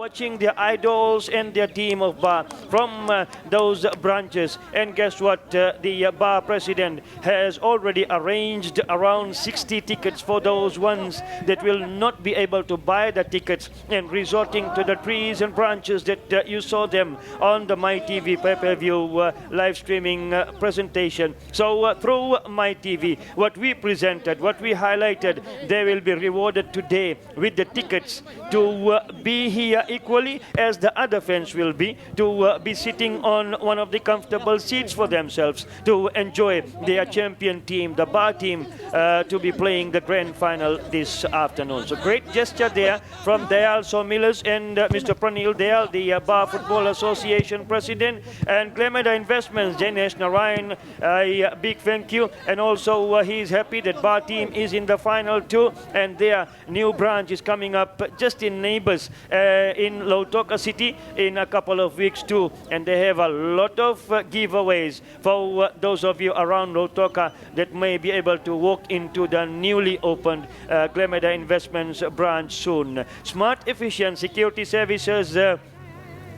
watching their idols and their team of bar from those branches. And guess what? The bar president has already arranged around 60 tickets for those ones that will not be able to buy the tickets, and resorting to the trees and branches that you saw them on the My TV pay-per-view live streaming presentation. So through My TV, what we presented, what we highlighted, they will be rewarded today with the tickets to be here equally as the other fans will be, to be sitting on one of the comfortable seats for themselves, to enjoy their champion team, the bar team, to be playing the grand final this afternoon. So great gesture there from Dayal Somilas and Mr. Pranil Dayal, the Bar Football Association President, and Glameda Investments, Janesh Narayan, a big thank you. And also he is happy that bar team is in the final too, and their new branch is coming up just in neighbors in Lautoka City in a couple of weeks too, and they have a lot of giveaways for those of you around Lautoka that may be able to walk into the newly opened Glameda Investments branch soon. Smart Efficient Security Services.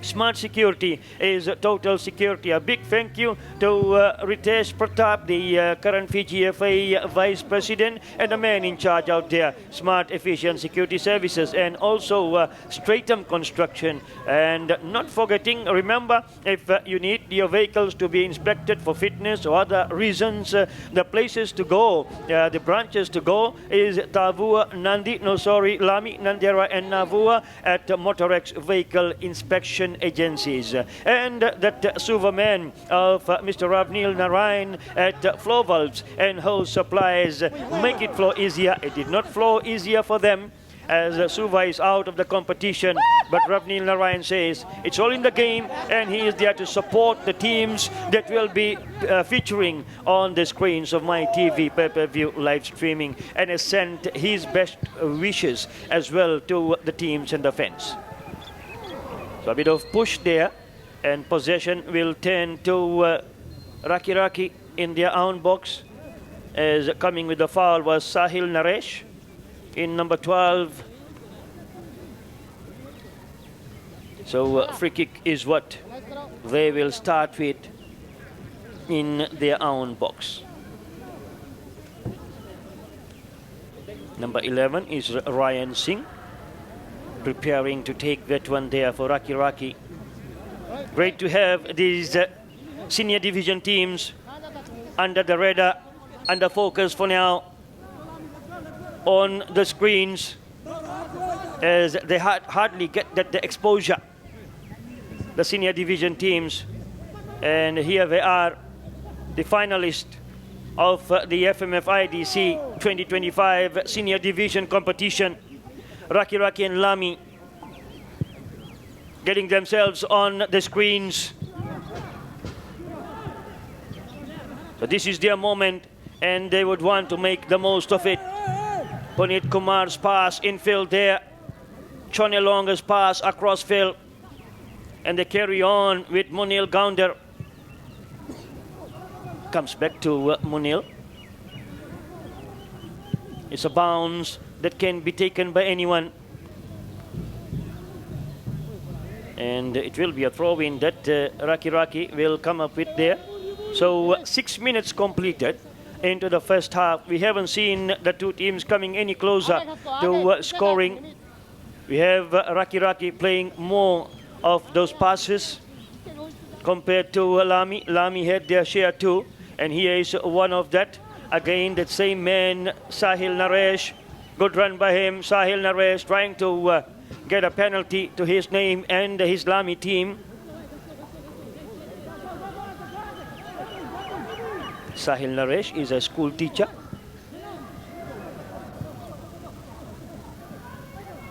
Smart Security is total security. A big thank you to Ritesh Pratap, the current FIGFA Vice President and the man in charge out there, Smart Efficient Security Services, and also Stratum Construction. And not forgetting, remember, if you need your vehicles to be inspected for fitness or other reasons, the places to go, the branches to go is Lami, Nandera and Navua at Motorex Vehicle Inspection Agencies. And that Superman of Mr. Ravnil Narayan at Flow Valves and Hose Supplies make it flow easier. It did not flow easier for them as Suva is out of the competition, but Ravnil Narayan says it's all in the game, and he is there to support the teams that will be featuring on the screens of My TV pay-per-view live streaming, and has sent his best wishes as well to the teams and the fans. So a bit of push there, and possession will turn to Rakiraki in their own box, as coming with the foul was Sahil Naresh in number 12. So free kick is what they will start with in their own box. Number 11 is Ryan Singh, preparing to take that one there for Rakiraki. Great to have these senior division teams under the radar, under focus for now on the screens, as they hardly get the exposure, the senior division teams. And here they are, the finalists of the FMF IDC 2025 senior division competition. Rakiraki and Lami getting themselves on the screens. So this is their moment, and they would want to make the most of it. Puneet Kumar's pass infield there. Chonelonga's pass across field. And they carry on with Munil Gounder. Comes back to Munil. It's a bounce that can be taken by anyone. And it will be a throw-in that Rakiraki will come up with there. So 6 minutes completed into the first half. We haven't seen the two teams coming any closer to scoring. We have Rakiraki playing more of those passes compared to Lami. Lami had their share too, and here is one of that. Again, that same man, Sahil Naresh. Good run by him. Sahil Naresh trying to get a penalty to his name and his Lami team. Sahil Naresh is a school teacher.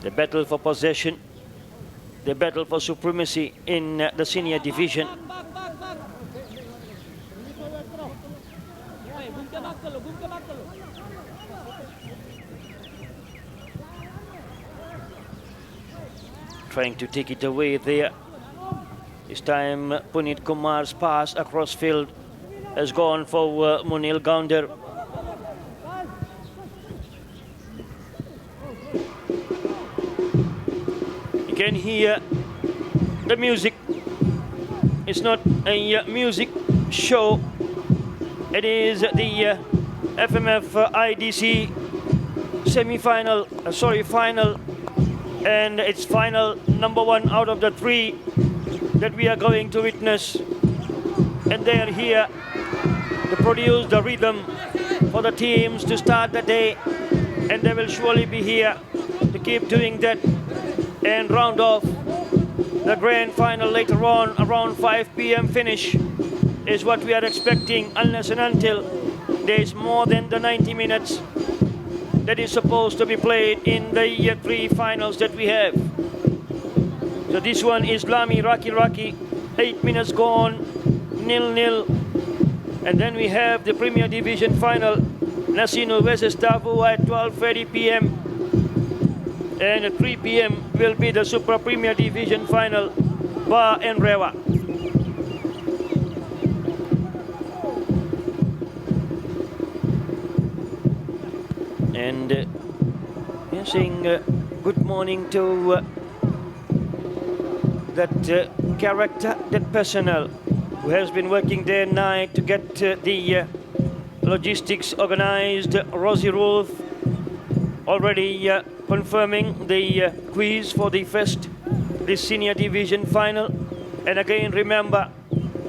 The battle for possession, the battle for supremacy in the senior division. Trying to take it away there. This time Puneet Kumar's pass across field has gone for Munil Gounder. You can hear the music. It's not a music show. It is the FMF IDC semi-final, final, and it's final number 1 out of the 3 that we are going to witness. And they are here to produce the rhythm for the teams to start the day, and they will surely be here to keep doing that and round off the grand final later on around 5 p.m. finish is what we are expecting, unless and until there is more than the 90 minutes that is supposed to be played in the 3 finals that we have. So this one is Lami Rakiraki, 8 minutes gone, 0-0. And then we have the Premier Division final, Nasino versus Tavu at 12:30 p.m. And at 3 p.m. will be the Super Premier Division final, Ba and Rewa. And saying good morning to that character, that personnel who has been working day and night to get the logistics organized. Rosie Ruth already confirming the quiz for the first, the senior division final. And again, remember,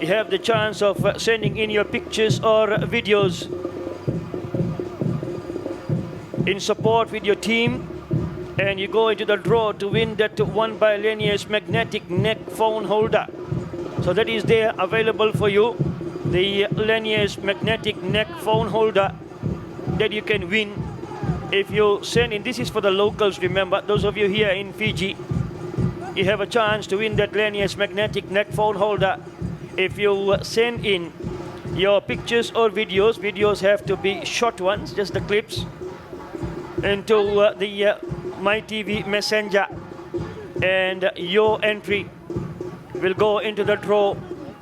you have the chance of sending in your pictures or videos in support with your team, and you go into the draw to win that 1 by Lanius magnetic neck phone holder. So that is there available for you, the Lanius magnetic neck phone holder that you can win if you send in. This is for the locals, remember, those of you here in Fiji, you have a chance to win that Lanius magnetic neck phone holder if you send in your pictures or videos. Videos have to be short ones, just the clips, into the My TV Messenger, and your entry will go into the draw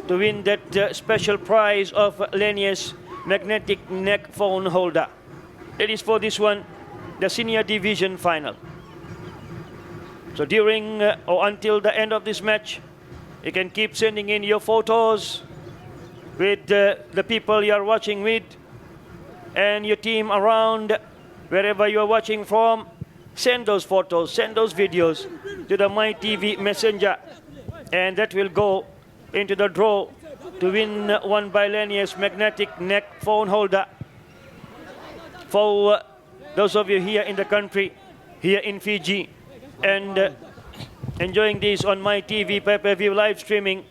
to win that special prize of Lanius magnetic neck phone holder. That is for this one, the senior division final. So during or until the end of this match, you can keep sending in your photos with the people you are watching with and your team around. Wherever you are watching from, send those photos, send those videos to the My TV Messenger, and that will go into the draw to win 1 by Lanius magnetic neck phone holder. For those of you here in the country, here in Fiji, and enjoying this on My TV pay-per-view live streaming,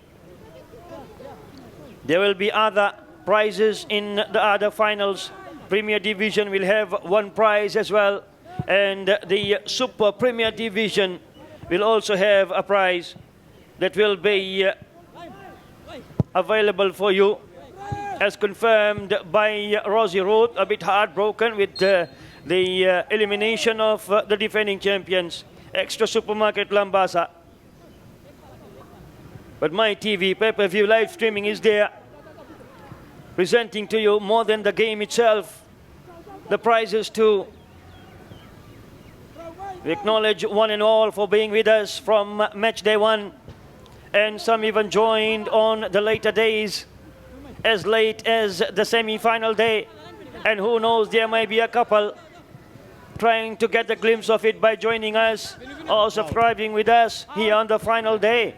there will be other prizes in the other finals. Premier Division will have 1 prize as well, and the Super Premier Division will also have a prize that will be available for you, as confirmed by Rosie Roth, a bit heartbroken with the elimination of the defending champions, Extra Supermarket Lambasa. But My TV pay-per-view live streaming is there, presenting to you more than the game itself, the prizes too. We acknowledge one and all for being with us from match day 1, and some even joined on the later days, as late as the semi-final day. And who knows, there may be a couple trying to get a glimpse of it by joining us or subscribing with us here on the final day.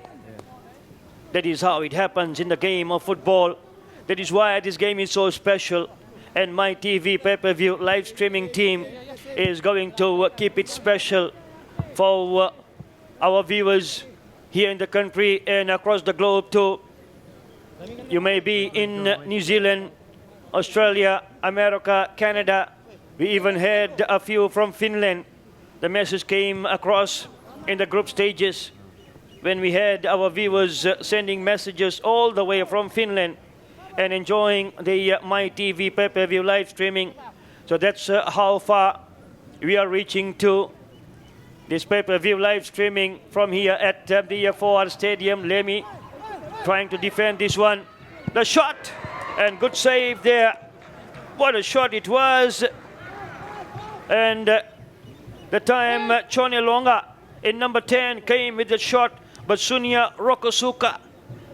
That is how it happens in the game of football. That is why this game is so special. And My TV pay-per-view live streaming team is going to keep it special for our viewers here in the country and across the globe too. You may be in New Zealand, Australia, America, Canada. We even had a few from Finland. The message came across in the group stages when we had our viewers sending messages all the way from Finland and enjoying the My TV pay-per-view live streaming. So that's how far we are reaching to this pay-per-view live streaming from here at the 4R Stadium. Lami trying to defend this one. The shot, and good save there. What a shot it was. And the time Chone Longa in number 10 came with the shot, but Sunya Rokosuka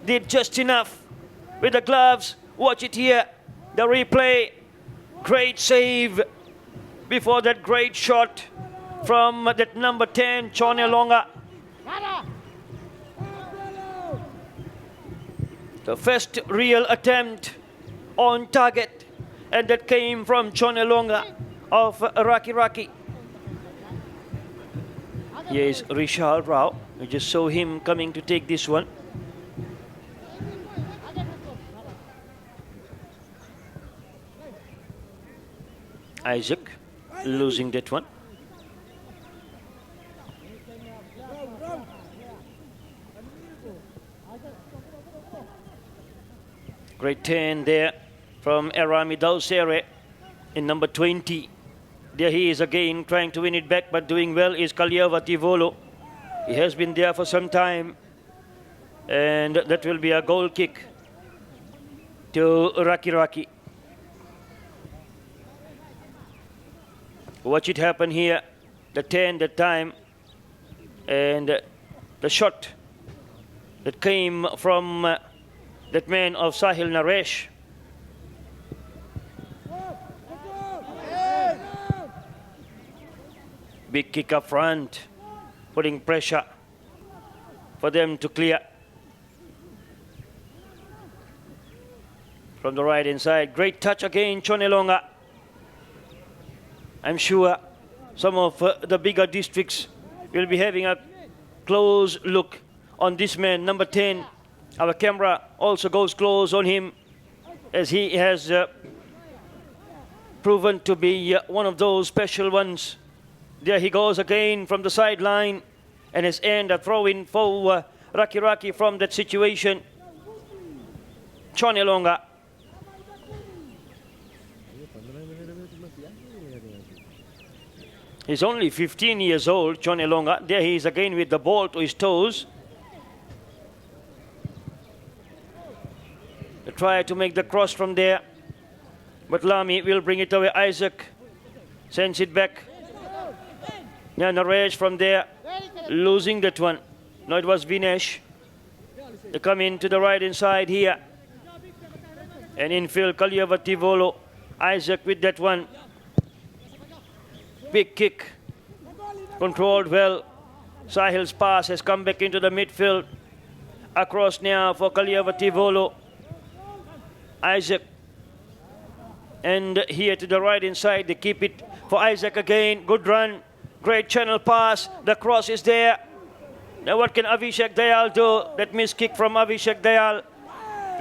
did just enough with the gloves. Watch it here, the replay. Great save before that great shot from that number 10, Chonelonga. The first real attempt on target, and that came from Chonelonga of Rakiraki. Yes, Rishal Rao. We just saw him coming to take this one. Isaac losing that one. Great turn there from Erami Dausere in number 20. There he is again trying to win it back, but doing well is Kalyavati Volo. He has been there for some time, and that will be a goal kick to Rakiraki. Watch it happen here. The turn, the time, and the shot that came from that man of Sahil Naresh. Big kick up front, putting pressure for them to clear. From the right hand side, great touch again, Chonelonga. I'm sure some of the bigger districts will be having a close look on this man, number 10. Our camera also goes close on him, as he has proven to be one of those special ones. There he goes again from the sideline, and has earned a throw-in for Rakiraki from that situation. Chonelonga. He's only 15 years old, Chonelonga. There he is again with the ball to his toes. They try to make the cross from there, but Lami will bring it away. Isaac sends it back. Now Naresh from there, losing that one. No, it was Vinesh. They come in to the right inside here. And infield, Kalyavati Volo. Isaac with that one. Big kick. Controlled well. Sahil's pass has come back into the midfield. Across now for Kalyavati Volo. Isaac. And here to the right inside, they keep it for Isaac again. Good run. Great channel pass. The cross is there. Now what can Avishek Dayal do? That missed kick from Avishek Dayal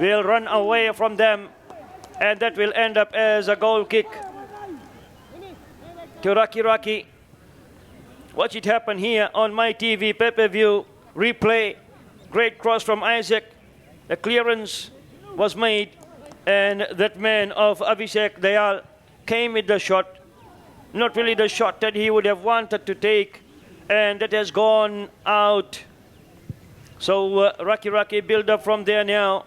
will run away from them, and that will end up as a goal kick to Rakiraki. Watch it happen here on my TV pay-per-view replay. Great cross from Isaac. The clearance was made, and that man of Avishek Dayal came with the shot. Not really the shot that he would have wanted to take, and that has gone out. So Rakiraki build up from there now.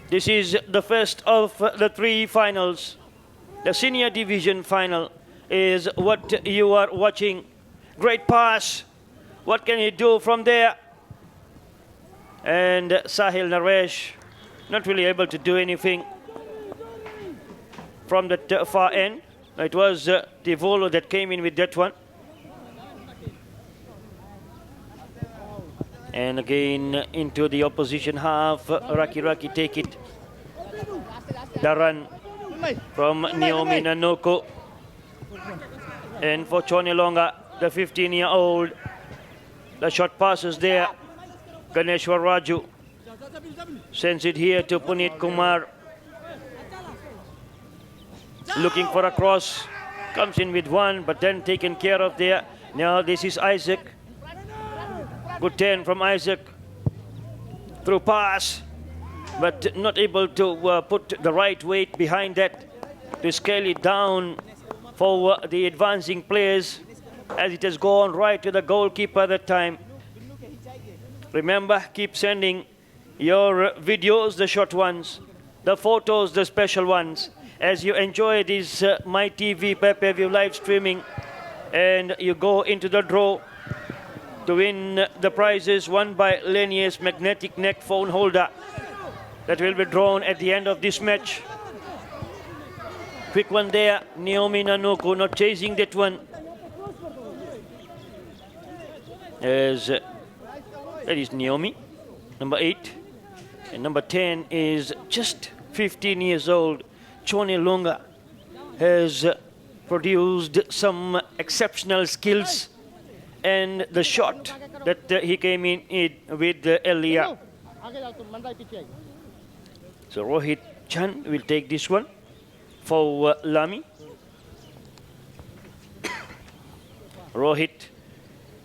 This is the first of the three finals. The senior division final is what you are watching. Great pass. What can he do from there? And Sahil Naresh not really able to do anything from the far end. It was Tivolo that came in with that one. And again into the opposition half. Rakiraki take it. The run from Naomi Nanoko. And for Chonelonga, the 15-year-old. The shot passes there. Ganeshwar Raju sends it here to Puneet Kumar. Looking for a cross. Comes in with one, but then taken care of there. Now this is Isaac. Good turn from Isaac. Through pass, but not able to put the right weight behind that to scale it down for the advancing players, as it has gone right to the goalkeeper that time. Remember, keep sending your videos, the short ones, the photos, the special ones, as you enjoy this My TV pay-per-view live streaming And you go into the draw to win the prizes won by Lenier's magnetic neck phone holder that will be drawn at the end of this match. Quick one there, Naomi Nanuku not chasing that one. As that is Naomi, number 8. And number 10 is just 15 years old. Chone Lunga has produced some exceptional skills, and the shot that he came in with earlier. So Rohit Chan will take this one for Lami. Rohit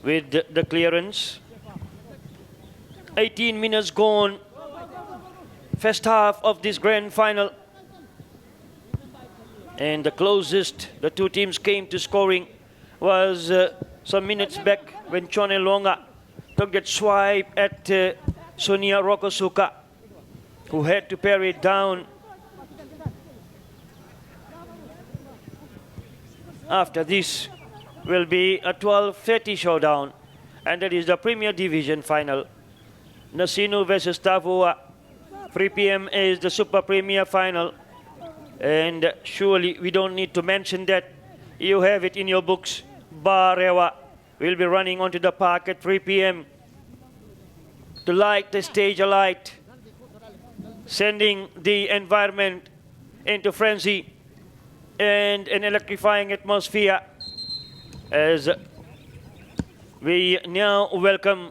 with the clearance. 18 minutes gone. First half of this grand final. And the closest the two teams came to scoring was some minutes back when Chone Longa took that swipe at Sonia Rokosuka, who had to parry it down. After this will be a 12:30 showdown, and that is the Premier Division final. Nasinu versus Tavua. 3 p.m. is the Super Premier final. And surely we don't need to mention that. You have it in your books. Barewa will be running onto the park at 3 p.m. to light the stage alight, sending the environment into frenzy and an electrifying atmosphere, as we now welcome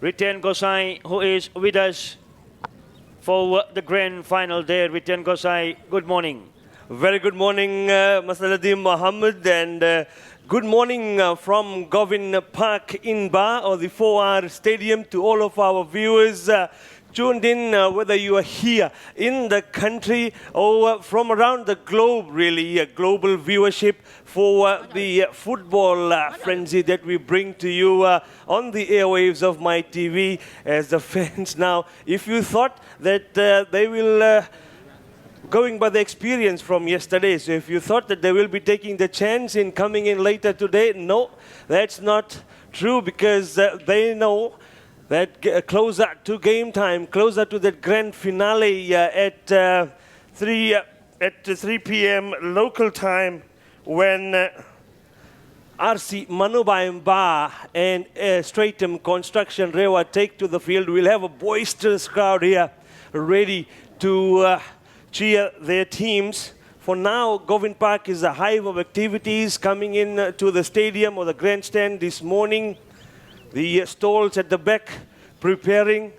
Riten Gosai, who is with us for the grand final there. Riten Gosai, good morning. Very good morning, Masaladim Mohammed, and good morning from Govin Park in Ba, or the 4R Stadium, to all of our viewers tuned in, whether you are here in the country or from around the globe, really, a global viewership for the football frenzy that we bring to you on the airwaves of My TV. As the fans now, if you thought that they will going by the experience from yesterday, so if you thought that they will be taking the chance in coming in later today, no, that's not true, because they know that closer to game time, closer to that grand finale at 3 p.m. local time, when RC Manubayam Ba and Stratum Construction Rewa take to the field, we'll have a boisterous crowd here ready to cheer their teams. For now, Govin Park is a hive of activities coming in to the stadium or the grandstand this morning. The stalls at the back preparing,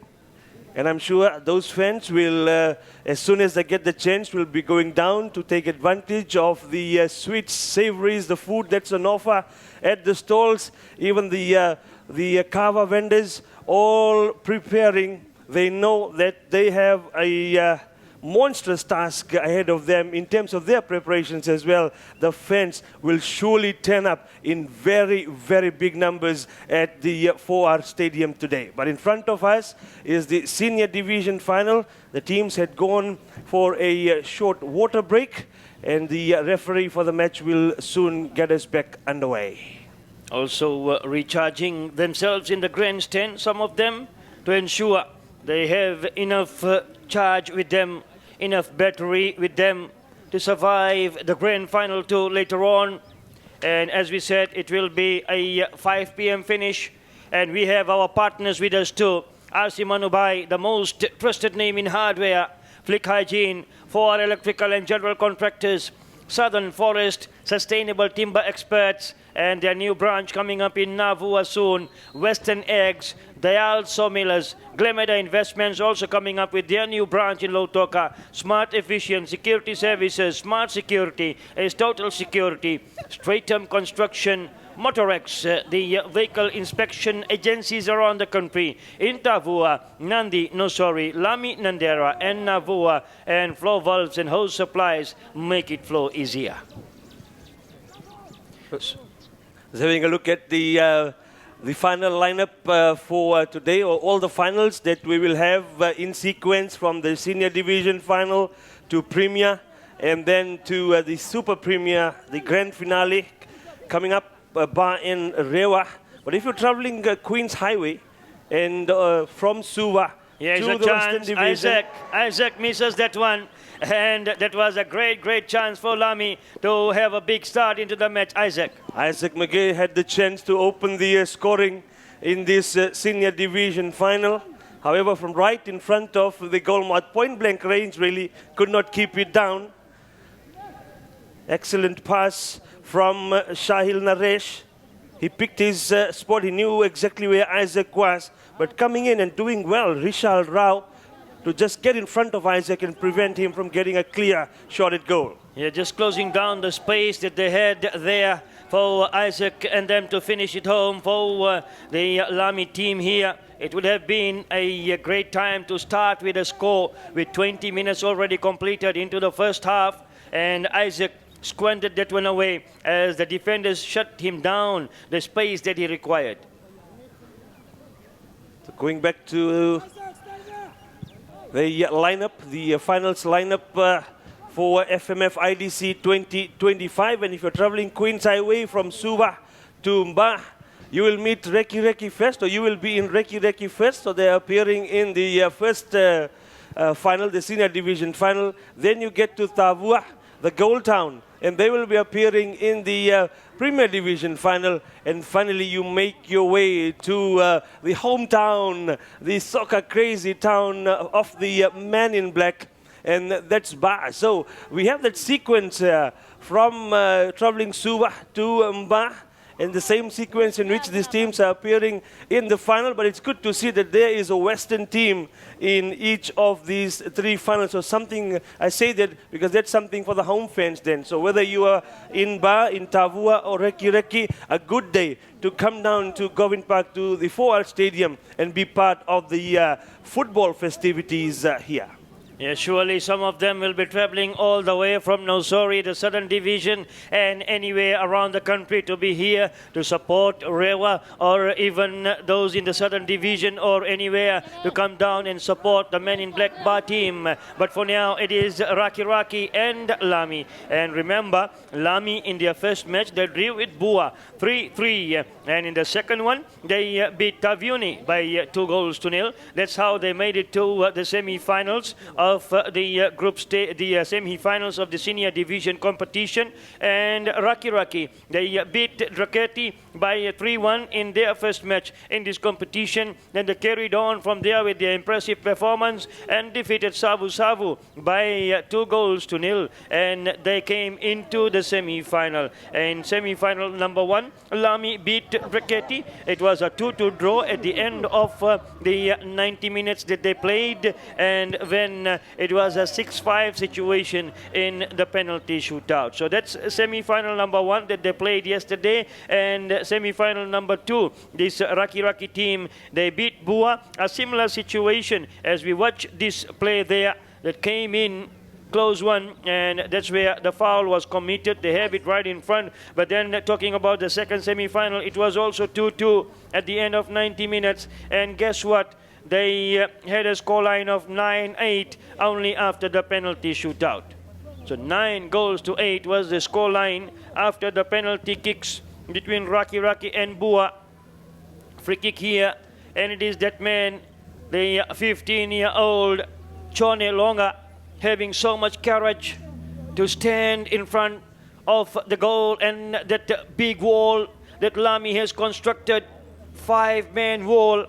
and I'm sure those fans will, as soon as they get the chance, will be going down to take advantage of the sweets, savories, the food that's on offer at the stalls. Even the kava vendors all preparing. They know that they have a monstrous task ahead of them in terms of their preparations as well. The fans will surely turn up in very, very big numbers at the 4R Stadium today. But in front of us is the Senior Division final. The teams had gone for a short water break, and the referee for the match will soon get us back underway. Also recharging themselves in the grandstand, some of them, to ensure they have enough charge with them, enough battery with them to survive the grand final too later on. And as we said, it will be a 5 p.m. finish. And we have our partners with us too. RC Manubai, the most trusted name in hardware, Flick Hygiene, 4R Electrical and General Contractors, Southern Forest, Sustainable Timber Experts, and their new branch coming up in Navua soon, Western Eggs, Dayal Sawmillers, Glemeda Investments also coming up with their new branch in Lautoka, Smart Efficient Security Services, Smart Security is Total Security, Stratum Construction, Motorex, the vehicle inspection agencies around the country, in Tavua, Nandi, Nosori, Lami, Nandera, and Navua, and flow valves and hose supplies make it flow easier. So having a look at the final lineup for today, or all the finals that we will have in sequence, from the Senior Division final to Premier, and then to the Super Premier, the grand finale coming up bar in Rewa. But if you're traveling Queens Highway and from Suva Here's to a the Western chance. Division, Isaac misses that one. And that was a great chance for Lami to have a big start into the match. Isaac McGay had the chance to open the scoring in this senior division final. However, from right in front of the goal, at point blank range, really could not keep it down. Excellent pass from Shahil Naresh. He picked his spot. He knew exactly where Isaac was. But coming in and doing well, Rishal Rao, to just get in front of Isaac and prevent him from getting a clear shot at goal. Yeah, just closing down the space that they had there for Isaac and them to finish it home for the Lami team here. It would have been a great time to start with a score with 20 minutes already completed into the first half. And Isaac squandered that one away as the defenders shut him down the space that he required. So going back to the lineup, the finals lineup for FMF IDC 2025. And if you're traveling Queens Highway from Suva to Mba, you will meet Rakiraki first, or you will be in Rakiraki first. So they're appearing in the first final, the senior division final. Then you get to Tavua, the Gold Town, and they will be appearing in the Premier Division final. And finally, you make your way to the hometown, the soccer crazy town of the man in black, and that's Ba. So we have that sequence from traveling Suva to Mba, in the same sequence in which these teams are appearing in the final. But it's good to see that there is a Western team in each of these three finals. So something, I say that because that's something for the home fans then. So whether you are in Ba, in Tavua or Rakiraki, a good day to come down to Govind Park, to the 4R Stadium, and be part of the football festivities here. Yeah, surely some of them will be traveling all the way from Nosori, the Southern Division, and anywhere around the country to be here to support Rewa, or even those in the Southern Division or anywhere to come down and support the Men in Black Bar team. But for now, it is Rakiraki and Lami. And remember, Lami in their first match, they drew with Bua 3-3. And in the second one, they beat Taviuni by 2-0. That's how they made it to the semi-finals of the the semi-finals of the senior division competition. And Rakiraki, they beat Rakiraki by 3-1 in their first match in this competition. Then they carried on from there with their impressive performance and defeated Savu Savu by 2-0. And they came into the semi-final. And semi-final number 1, Lami beat Rakiraki. It was a 2-2 draw at the end of the 90 minutes that they played. And when it was a 6-5 situation in the penalty shootout. So that's semi-final number 1 that they played yesterday. And semi-final number 2, this Rakiraki team, they beat Bua. A similar situation as we watch this play there that came in close one, and that's where the foul was committed. They have it right in front. But then talking about the second semi-final, it was also 2-2 at the end of 90 minutes. And guess what? They had a scoreline of 9-8 only after the penalty shootout. So 9-8 was the scoreline after the penalty kicks between Rakiraki and Bua. Free kick here, and it is that man, the 15-year-old Chone Longa, having so much courage to stand in front of the goal and that big wall that Lami has constructed, 5-man wall.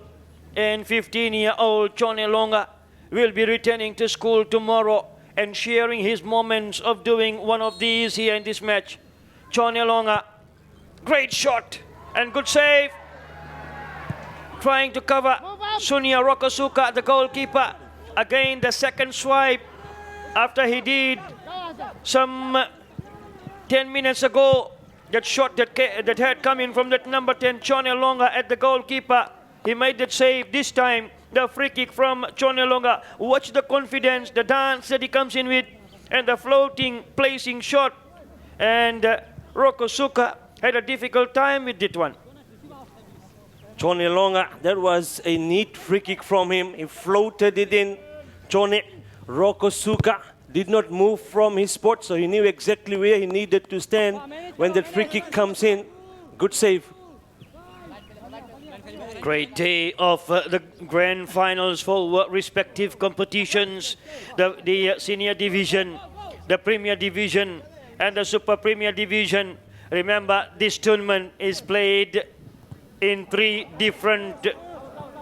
And 15-year-old Chone Longa will be returning to school tomorrow and sharing his moments of doing one of these here in this match. Chone Longa, great shot and good save. Trying to cover Sunya Rokosuka, the goalkeeper. Again, the second swipe after he did some 10 minutes ago. That shot that had come in from that number 10, Chone Longa, at the goalkeeper. He made that save this time. The free kick from Chone Longa. Watch the confidence, the dance that he comes in with, and the floating, placing shot. And Rokosuka had a difficult time with that one. Chone Longa, that was a neat free kick from him. He floated it in. Chone Rokosuka did not move from his spot, so he knew exactly where he needed to stand when that free kick comes in. good save. Great day of the grand finals for respective competitions. The senior division, the premier division, and the super premier division. Remember, this tournament is played in 3 different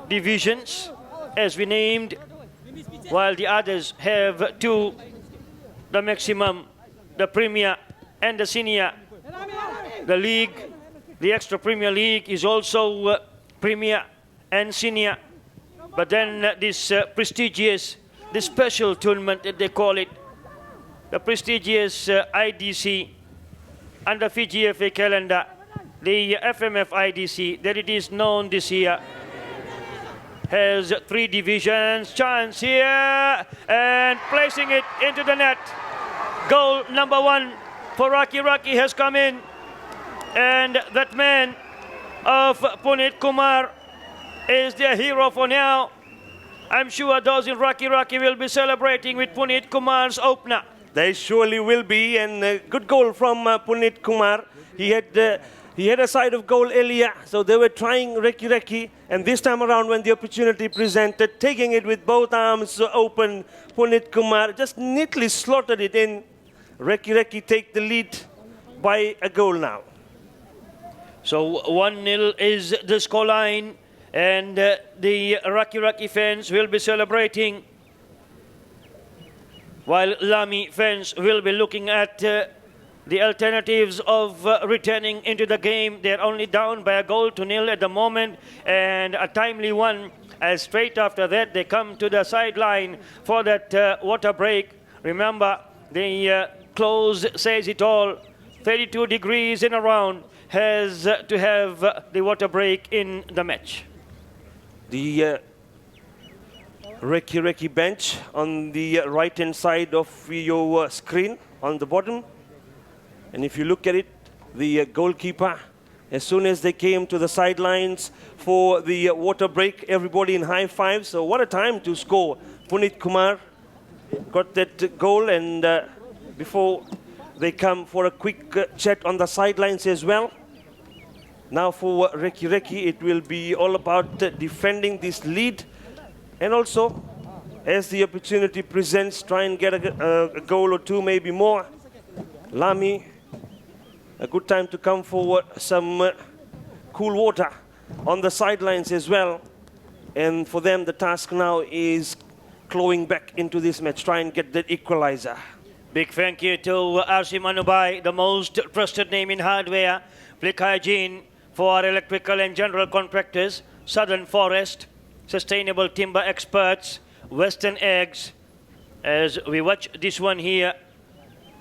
divisions, as we named, while the others have 2, the maximum, the premier and the senior. The league, the extra premier league, is also premier and senior. But then this prestigious, this special tournament that they call it, the prestigious IDC under FIGFA calendar, the FMF IDC, that it is known this year, has 3 divisions. Chance here, and placing it into the net. Goal number 1 for Rakiraki has come in, and that man of Punit Kumar is their hero for now. I'm sure those in Rakiraki will be celebrating with Punit Kumar's opener. They surely will be, and a good goal from Punit Kumar. He had a side of goal earlier, so they were trying Rakiraki, and this time around when the opportunity presented, taking it with both arms open, Punit Kumar just neatly slotted it in. Rakiraki take the lead by a goal now. So 1-0 is the scoreline, and the Rakiraki fans will be celebrating, while Lami fans will be looking at the alternatives of returning into the game. They're only down by a goal to 0 at the moment, and a timely one, as straight after that they come to the sideline for that water break. Remember, the close says it all. 32 degrees in a round has to have the water break in the match. The Rakiraki bench on the right-hand side of your screen on the bottom. And if you look at it, the goalkeeper, as soon as they came to the sidelines for the water break, everybody in high five. So what a time to score. Punit Kumar got that goal, and before they come for a quick chat on the sidelines as well. Now for Rakiraki, it will be all about defending this lead, and also, as the opportunity presents, try and get a goal or 2, maybe more. Lami, a good time to come for some cool water on the sidelines as well. And for them, the task now is clawing back into this match, try and get that equalizer. Big thank you to RC Manubai, the most trusted name in hardware, Flick Hygiene for our electrical and general contractors, Southern Forest, Sustainable Timber Experts, Western Eggs. As we watch this one here,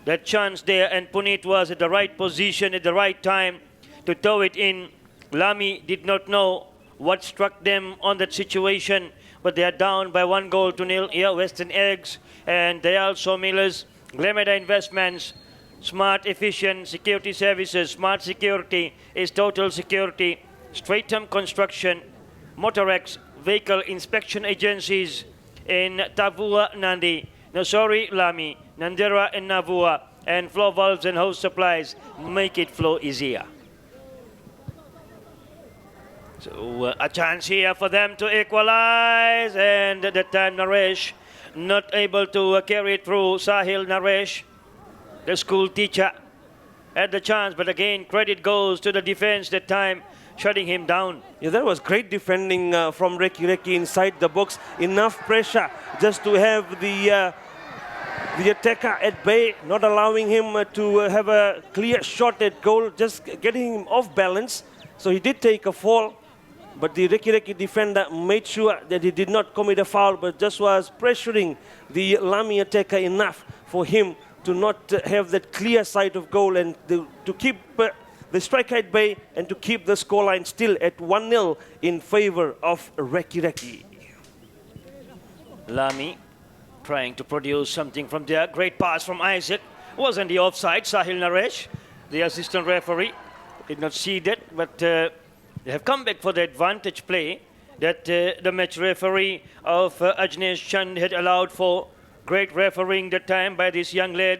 that chance there, and Punit was at the right position at the right time to tow it in. Lami did not know what struck them on that situation, but they are down by 1 goal to 0. Here, Western Eggs and they also Millers, Glemeda Investments, Smart Efficient Security Services. Smart Security is total security. Stratum Construction, Motorex Vehicle Inspection Agencies in Tavua, Nandi, Nosori, Lami, Nandera and Navua, and Flow Valves and Hose Supplies make it flow easier. So a chance here for them to equalize, and that time Naresh not able to carry it through. Sahil Naresh, the school teacher, had the chance, but again credit goes to the defense that time, shutting him down. Yeah, that was great defending from Rakiraki inside the box. Enough pressure just to have the attacker at bay, not allowing him to have a clear shot at goal, just getting him off balance. So he did take a fall, but the Rakiraki defender made sure that he did not commit a foul, but just was pressuring the Lami attacker enough for him to not have that clear sight of goal, and to keep the strike at bay, and to keep the scoreline still at 1-0 in favor of Rakiraki. Lami trying to produce something from there. Great pass from Isaac. Wasn't the offside. Sahil Naresh, the assistant referee, did not see that, but they have come back for the advantage play that the match referee of Ajnesh Chand had allowed for. Great refereeing that time by this young lad.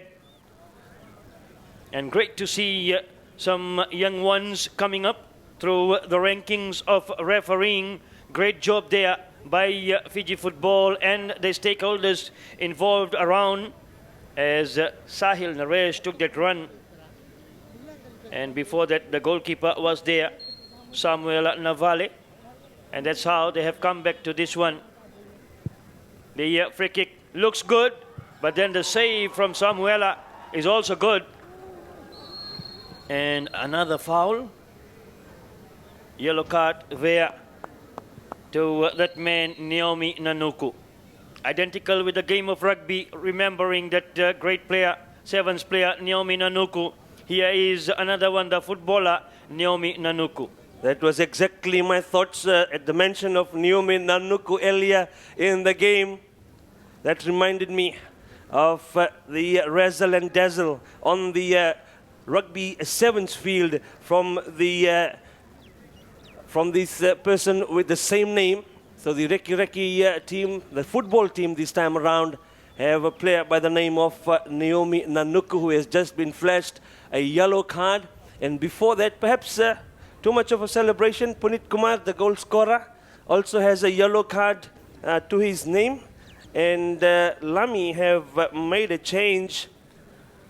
And great to see some young ones coming up through the rankings of refereeing. Great job there by Fiji Football and the stakeholders involved around as Sahil Naresh took that run. And before that, the goalkeeper was there, Samuel Navale. And that's how they have come back to this one. The free kick looks good, but then the save from Samuela is also good. And another foul. Yellow card there to that man, Naomi Nanuku. Identical with the game of rugby, remembering that great player, sevens player, Naomi Nanuku. Here is another one, the footballer, Naomi Nanuku. That was exactly my thoughts at the mention of Naomi Nanuku earlier in the game. That reminded me of the razzle and dazzle on the rugby sevens field from this person with the same name. So the Rakiraki team, the football team this time around, have a player by the name of Naomi Nanuku who has just been flashed a yellow card. And before that, perhaps too much of a celebration. Punit Kumar, the goal scorer, also has a yellow card to his name. And Lami have made a change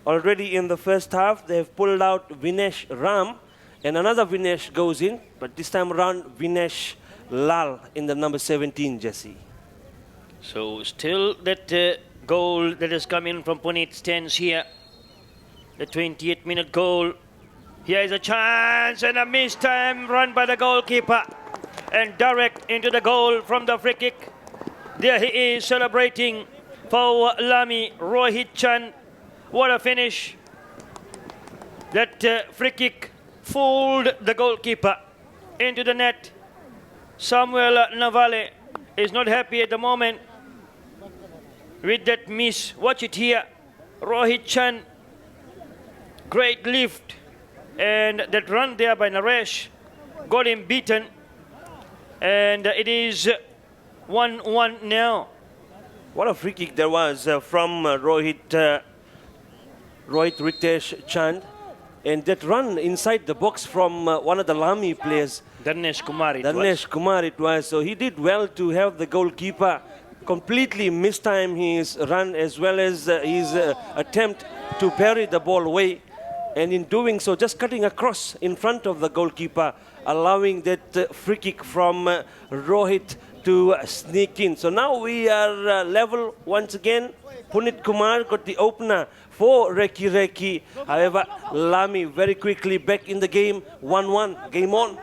already in the first half. They have pulled out Vinesh Ram, and another Vinesh goes in, but this time around Vinesh Lal in the number 17 jersey. So still that goal that has come in from Punit stands here. The 28-minute goal. Here is a chance and a missed time run by the goalkeeper. And direct into the goal from the free kick. There he is celebrating for Lami, Rohit Chand. What a finish. That free kick fooled the goalkeeper into the net. Samuel Navale is not happy at the moment with that miss. Watch it here. Rohit Chand. Great lift. And that run there by Naresh got him beaten. And it is 1-1 now. What a free kick there was from Rohit Ritesh Chand. And that run inside the box from one of the Lami players. Danesh Kumar it was. So he did well to have the goalkeeper completely mistime his run as well as his attempt to parry the ball away. And in doing so, just cutting across in front of the goalkeeper, allowing that free kick from Rohit to sneak in. So now we are level once again. Punit Kumar got the opener for Rakiraki. However, Lami very quickly back in the game. 1-1, game on.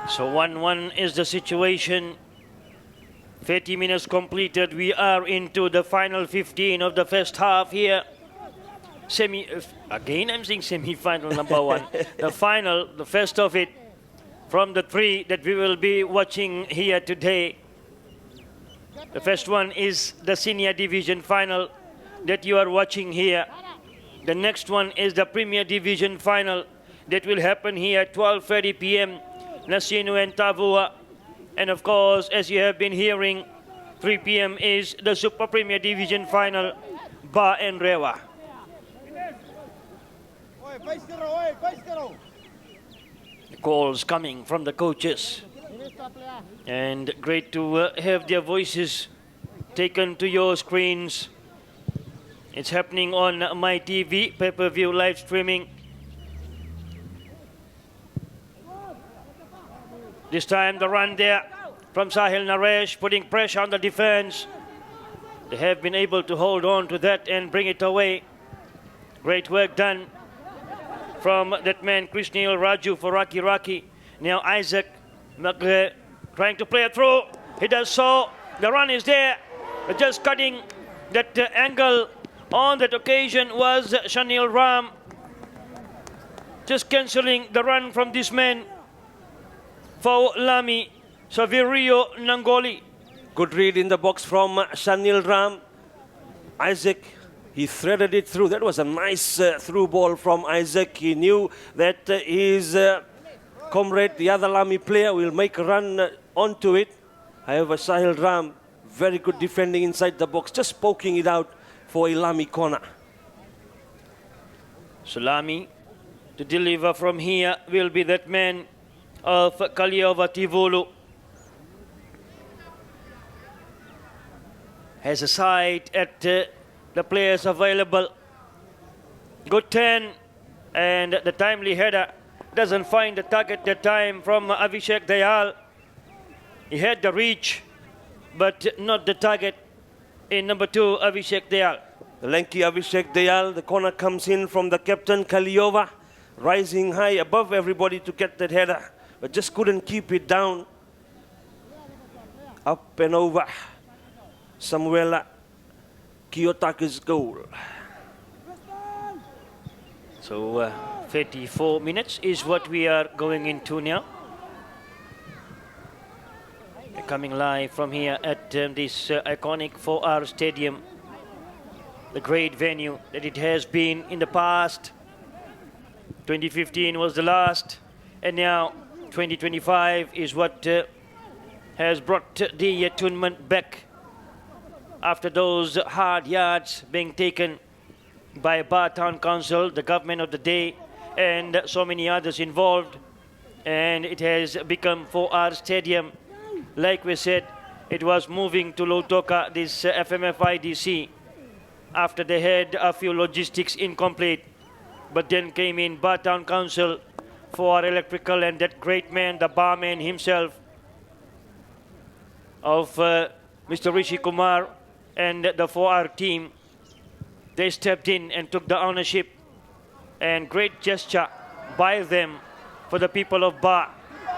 So 1-1 is the situation. 30 minutes completed. We are into the final 15 of the first half here. Again I'm saying semi-final number one. The final, the first of it, from the three that we will be watching here today. The first one is the senior division final that you are watching here. The next one is the premier division final that will happen here at 12:30 p.m. Nasinu and Tavua. And of course, as you have been hearing, 3 p.m. is the super premier division final, Ba and Rewa. The calls coming from the coaches. And great to have their voices taken to your screens. It's happening on My TV, pay-per-view live streaming. This time the run there from Sahil Naresh, putting pressure on the defense. They have been able to hold on to that and bring it away. Great work done from that man, Krishnil Raju for Rakiraki. Now Isaac McGrath trying to play it through. He does so. The run is there. Just cutting that angle on that occasion was Shanil Ram. Just cancelling the run from this man for Lami, Savirio Nangoli. Good read in the box from Shanil Ram. Isaac, he threaded it through. That was a nice through ball from Isaac. He knew that his comrade, the other Lami player, will make a run onto it. However, Sahil Ram, very good defending inside the box, just poking it out for a Lami corner. So Lami To deliver from here will be that man of Kaliova Tivolu. Has a sight at the players available. Good turn, and the timely header doesn't find the target that time from Avishek Dayal. He had the reach, but not the target in number 2, Avishek Dayal. The lanky Avishek Dayal, the corner comes in from the captain Kaliova, rising high above everybody to get that header, but just couldn't keep it down. Up and over. Samuela Kiyotaka's goal. So 34 minutes is what we are going into now. We're coming live from here at this iconic 4R Stadium, the great venue that it has been in the past. 2015 was the last, and now 2025 is what has brought the tournament back after those hard yards being taken by Ba Town Council, the government of the day, and so many others involved. And it has become 4R Stadium. Like we said, it was moving to Lautoka, this FMFIDC, after they had a few logistics incomplete. But then came in Ba Town Council for electrical, and that great man, the barman himself, of Mr. Rishi Kumar and the 4R team, they stepped in and took the ownership, and great gesture by them for the people of Ba.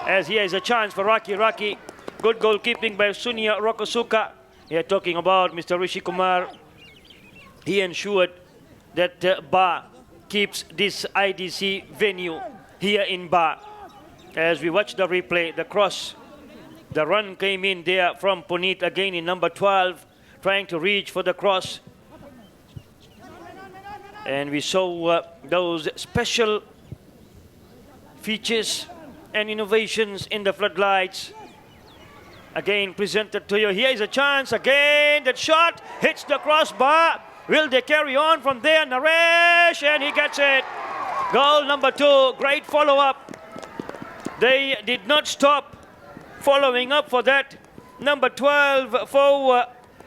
As here is a chance for Rakiraki. Good goalkeeping by Sunya Rokosuka. Here talking about Mr. Rishi Kumar. He ensured that Ba keeps this IDC venue here in Ba. As we watch the replay, the cross, the run came in there from Puneet again in number 12, trying to reach for the cross. And we saw those special features and innovations in the floodlights. Again presented to you. Here is a chance again. That shot hits the crossbar. Will they carry on from there? Naresh, and he gets it. Goal number 2. Great follow-up. They did not stop following up for that. Number 12 for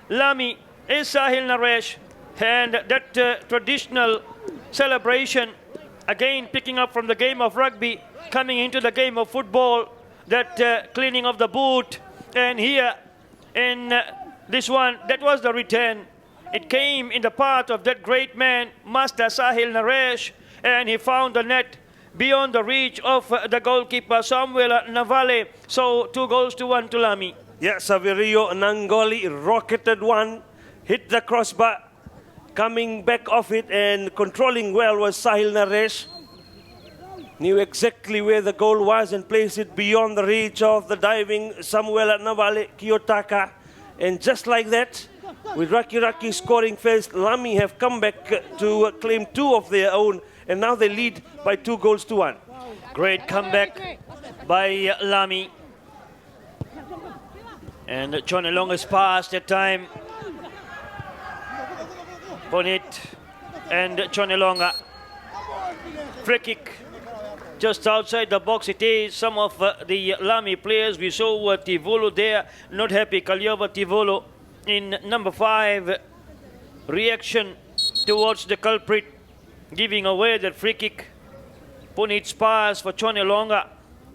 Lami is Sahil Naresh. And that traditional celebration, again picking up from the game of rugby, coming into the game of football, that cleaning of the boot. And here in this one, that was the return. It came in the path of that great man, Master Sahil Naresh, and he found the net beyond the reach of the goalkeeper, Samuel Navale. So 2-1 to Lami. Yeah, Saverio Nangoli rocketed one, hit the crossbar, coming back off it and controlling well was Sahil Naresh. Knew exactly where the goal was and placed it beyond the reach of the diving Samuel Navale Kiyotaka. And just like that, with Rakiraki scoring first, Lami have come back to claim 2 of their own, and now they lead by 2-1. Great comeback by Lami. And John Elonga's pass that time. Bonit and John Elonga. Free kick just outside the box. It is some of the Lami players. We saw Tivolo there, not happy. Kaliova Tivolo in number 5. Reaction towards the culprit, giving away that free kick. Punit's pass for John Elonga,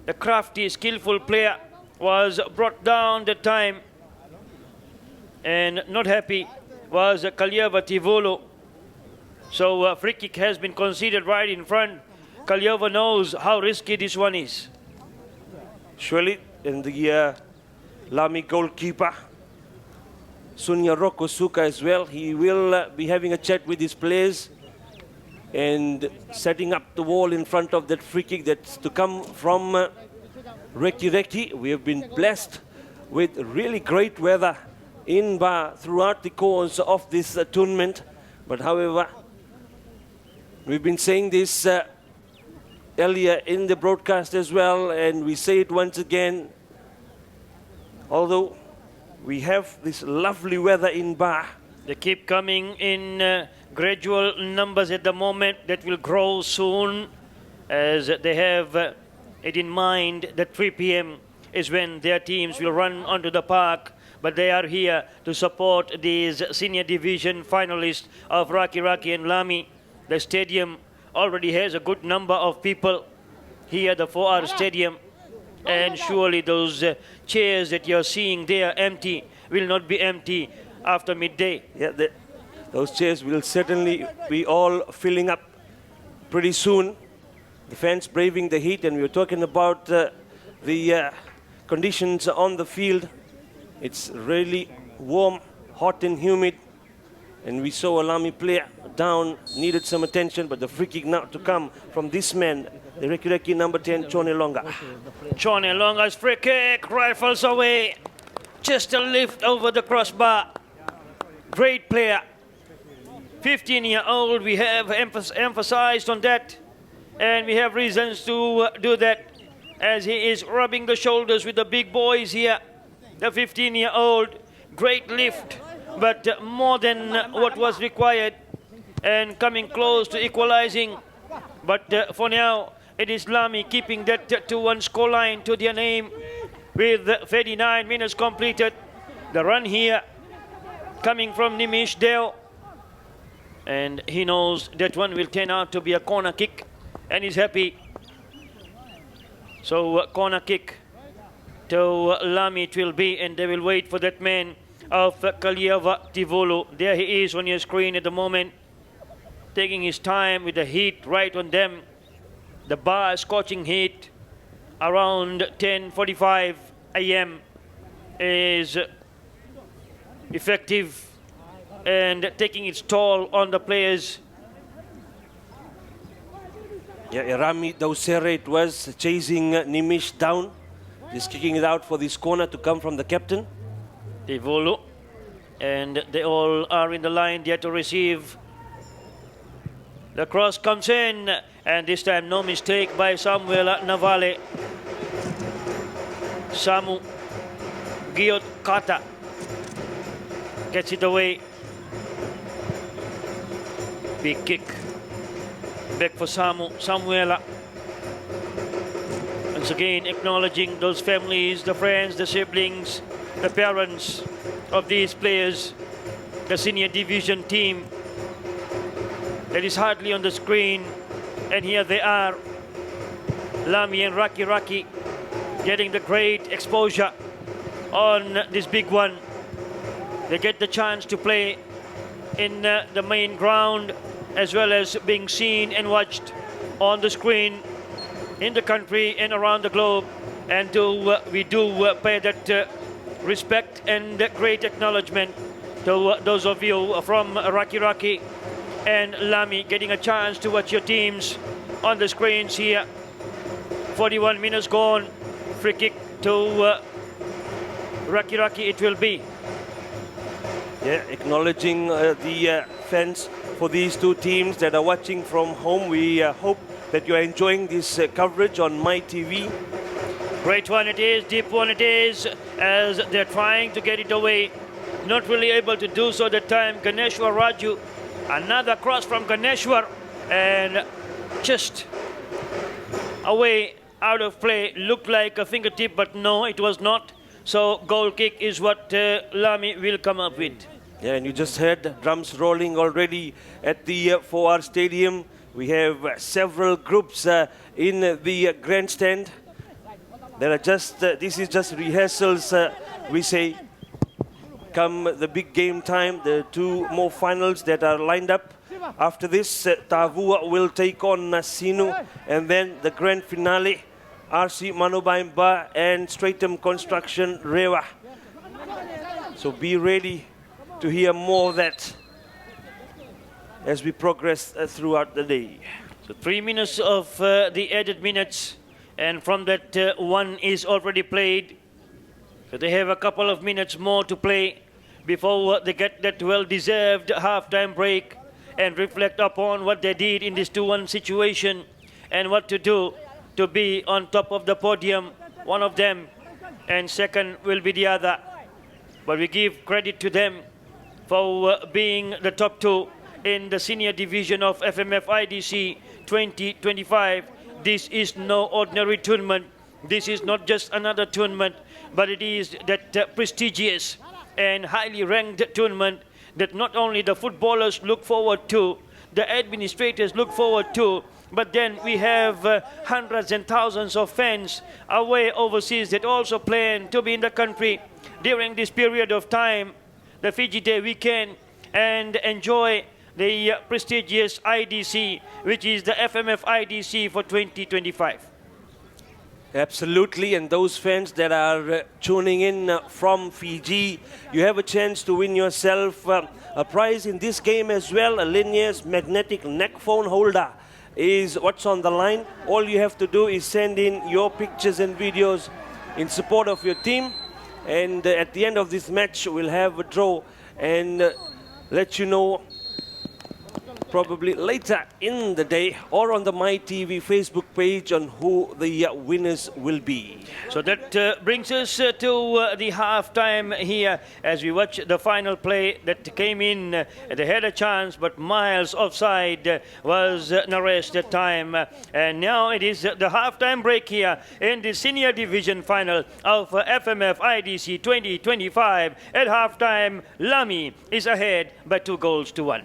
the crafty, skillful player, was brought down that time. And not happy was Kaliova Tivolo. So free kick has been conceded right in front. Kaliova knows how risky this one is. Surely, in the Lami goalkeeper, Sunya Rokosuka as well, he will be having a chat with his players and setting up the wall in front of that free kick that's to come from Rakiraki. We have been blessed with really great weather in Ba throughout the course of this tournament. But however, we've been saying this earlier in the broadcast as well, and we say it once again. Although we have this lovely weather in Ba, they keep coming in gradual numbers at the moment. That will grow soon. as they have it in mind that 3 p.m. is when their teams will run onto the park, but they are here to support these senior division finalists of Rakiraki and Lami. The stadium already has a good number of people here at the 4R Stadium, and surely those chairs that you're seeing there empty will not be empty after midday. Yeah, those chairs will certainly be all filling up pretty soon. The fans braving the heat, and we were talking about the conditions on the field. It's really warm, hot and humid, and we saw a Lami player down, needed some attention, but the free kick now to come from this man, the Rakiraki number 10, Chone Longa. Chone Longa's free kick, rifles away, just a lift over the crossbar. Great player, 15-year-old, we have emphasized on that, and we have reasons to do that, as he is rubbing the shoulders with the big boys here. The 15-year-old, great lift, but more than what was required, and coming close to equalizing. But for now, it is Lami keeping that 2-1 scoreline to their name with 39 minutes completed. The run here coming from Nimish Deo, and he knows that one will turn out to be a corner kick, and he's happy. So corner kick to Lami it will be, and they will wait for that man of Kaliava Tivolo. There he is on your screen at the moment, taking his time with the heat right on them. The bar scorching heat around 10:45 a.m. is effective and taking its toll on the players. Yeah, Rami Dausere it was chasing Nimish down, just kicking it out for this corner to come from the captain. Tivolo, and they all are in the line there to receive. The cross comes in, and this time no mistake by Samuel Navale. Samu Giot Kata gets it away. Big kick. Back for Samuela. Once again, acknowledging those families, the friends, the siblings, the parents of these players, the senior division team that is hardly on the screen. And here they are, Lami and Rakiraki, getting the great exposure on this big one. They get the chance to play in the main ground, as well as being seen and watched on the screen in the country and around the globe. And we do pay that respect and great acknowledgement to those of you from Rakiraki and Lami getting a chance to watch your teams on the screens here. 41 minutes gone. Free kick to Rakiraki it will be. Yeah, acknowledging the fans for these two teams that are watching from home. We hope that you are enjoying this coverage on My TV. Great one it is, deep one it is, as they're trying to get it away. Not really able to do so that time. Ganeshwar Raju, another cross from Ganeshwar, and just away, out of play. Looked like a fingertip, but no, it was not. So goal kick is what Lami will come up with. Yeah, and you just heard drums rolling already at the 4R Stadium. We have several groups in the grandstand. There are just, this is just rehearsals, we say. Come the big game time, the two more finals that are lined up. After this, Tavua will take on Sinu, and then the grand finale, RC Manobaimba and Stratum Construction Rewa. So be ready to hear more of that as we progress throughout the day. So 3 minutes of the added minutes, and from that one is already played. So they have a couple of minutes more to play before they get that well-deserved halftime break and reflect upon what they did in this 2-1 situation and what to do to be on top of the podium, one of them, and second will be the other. But we give credit to them for being the top two in the senior division of FMF IDC 2025. this is no ordinary tournament. This is not just another tournament, but it is that prestigious and highly ranked tournament that not only the footballers look forward to, the administrators look forward to, but then we have hundreds and thousands of fans away overseas that also plan to be in the country during this period of time, the Fiji Day weekend, and enjoy the prestigious IDC, which is the FMF IDC for 2025. Absolutely, and those fans that are tuning in from Fiji, you have a chance to win yourself a prize in this game as well. A Linear's magnetic neck phone holder is what's on the line. All you have to do is send in your pictures and videos in support of your team, and at the end of this match we'll have a draw and let you know probably later in the day or on the MyTV Facebook page on who the winners will be. So that brings us to the halftime here as we watch the final play that came in. They had a chance, but miles offside was Naresh that time. And now it is the halftime break here in the senior division final of FMF IDC 2025. At halftime, Lami is ahead by 2-1.